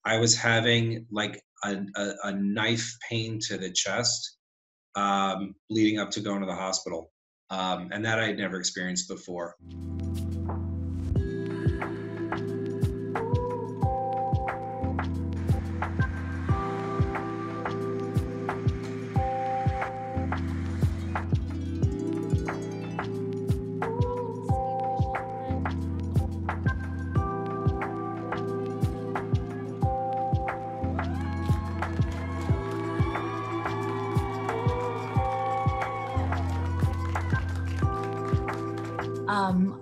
I was having like a knife pain to the chest, leading up to going to the hospital. And that I had never experienced before.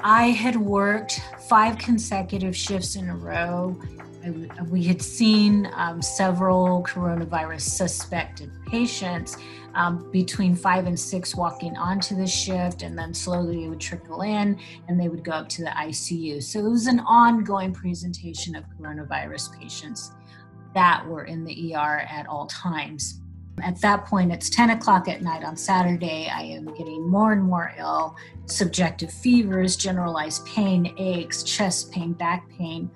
I had worked 5 consecutive shifts in a row. We had seen several coronavirus suspected patients, between 5 and 6 walking onto the shift, and then slowly it would trickle in and they would go up to the ICU. So it was an ongoing presentation of coronavirus patients that were in the ER at all times. At that point, it's 10 o'clock at night on Saturday. I am getting more and more ill, subjective fevers, generalized pain, aches, chest pain, back pain,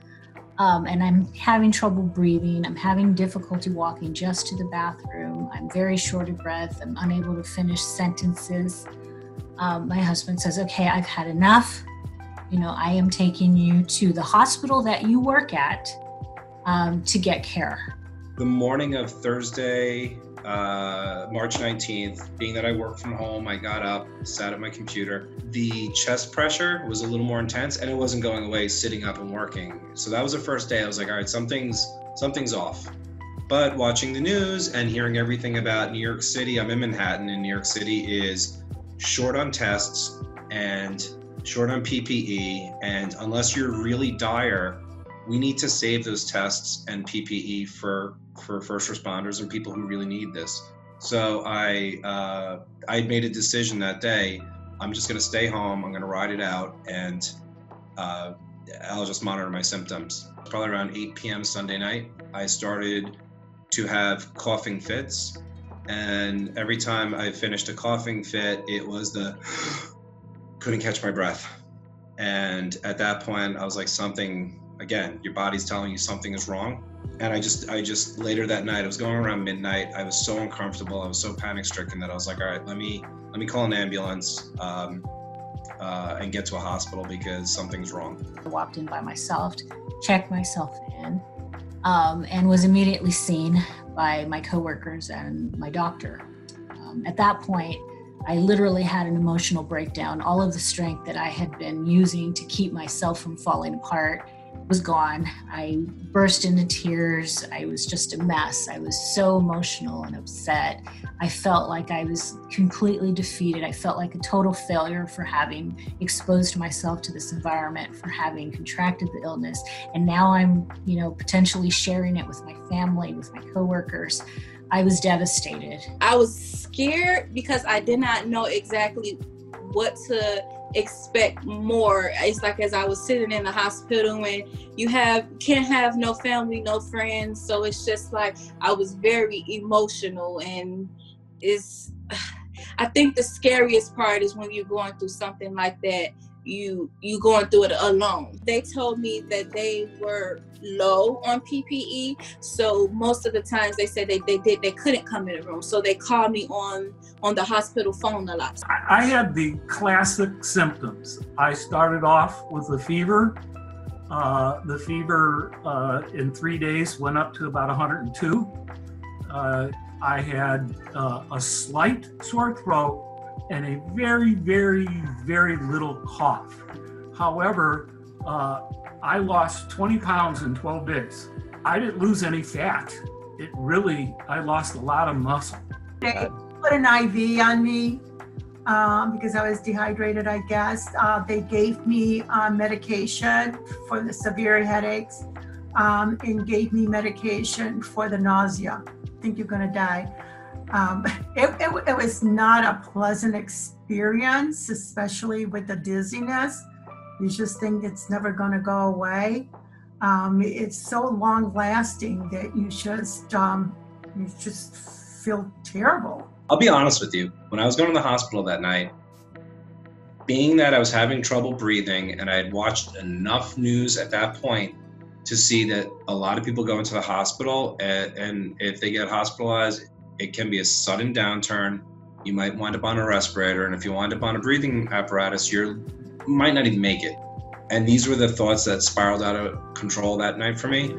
and I'm having trouble breathing. I'm having difficulty walking just to the bathroom. I'm very short of breath. I'm unable to finish sentences. My husband says, okay, I've had enough. I am taking you to the hospital that you work at to get care. The morning of Thursday, March 19th, being that I work from home, I got up, sat at my computer. The chest pressure was a little more intense and it wasn't going away sitting up and working. So that was the first day I was like, all right, something's off. But watching the news and hearing everything about New York City, I'm in Manhattan, and New York City is short on tests and short on PPE. And unless you're really dire, we need to save those tests and PPE for first responders and people who really need this. So I made a decision that day. I'm just going to stay home. I'm going to ride it out, and I'll just monitor my symptoms. Probably around 8 p.m. Sunday night, I started to have coughing fits, and every time I finished a coughing fit, it was couldn't catch my breath. And at that point, I was like, something. Again, your body's telling you something is wrong. And I just later that night, it was going around midnight. I was so uncomfortable. I was so panic stricken that I was like, all right, let me call an ambulance and get to a hospital because something's wrong. I walked in by myself, checked myself in, and was immediately seen by my coworkers and my doctor. At that point, I literally had an emotional breakdown. All of the strength that I had been using to keep myself from falling apart was gone. I burst into tears. I was just a mess. I was so emotional and upset. I felt like I was completely defeated. I felt like a total failure for having exposed myself to this environment, for having contracted the illness. And now I'm, potentially sharing it with my family, with my coworkers. I was devastated. I was scared because I did not know exactly what to expect more. It's like as I was sitting in the hospital and you can't have no family, no friends. So it's just like I was very emotional, and I think the scariest part is when you're going through something like that, you going through it alone. They told me that they were low on PPE, so most of the times they said they couldn't come in the room, so they called me on the hospital phone a lot. I had the classic symptoms. I started off with a fever. The fever in 3 days went up to about 102. I had a slight sore throat and a very, very, very little cough. However, I lost 20 pounds in 12 days. I didn't lose any fat. I lost a lot of muscle. They put an IV on me because I was dehydrated, I guess. They gave me medication for the severe headaches and gave me medication for the nausea. I think you're gonna die. It was not a pleasant experience, especially with the dizziness. You just think it's never going to go away. It's so long lasting that you just feel terrible. I'll be honest with you. When I was going to the hospital that night, being that I was having trouble breathing and I had watched enough news at that point to see that a lot of people go into the hospital, and if they get hospitalized, it can be a sudden downturn. You might wind up on a respirator, and if you wind up on a breathing apparatus, you might not even make it. And these were the thoughts that spiraled out of control that night for me.